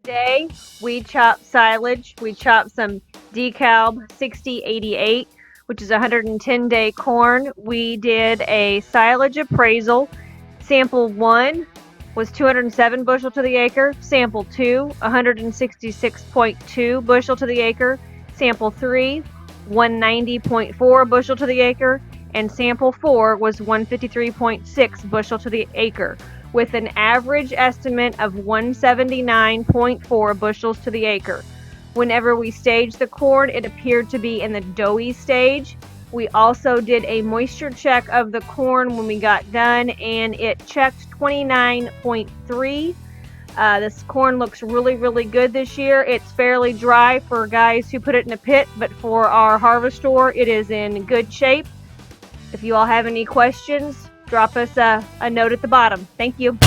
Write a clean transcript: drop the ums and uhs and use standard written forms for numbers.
Today we chopped silage. We chopped some DeKalb 6088, which is 110-day corn. We did a silage appraisal. Sample 1 was 207 bushel to the acre. Sample 2, 166.2 bushel to the acre. Sample 3, 190.4 bushel to the acre. And sample 4 was 153.6 bushel to the acre, with an average estimate of 179.4 bushels to the acre. Whenever we staged the corn, it appeared to be in the doughy stage. We also did a moisture check of the corn when we got done, and it checked 29.3. This corn looks really good this year. It's fairly dry for guys who put it in a pit, but for our harvestor, it is in good shape. If you all have any questions, drop us a note at the bottom. Thank you.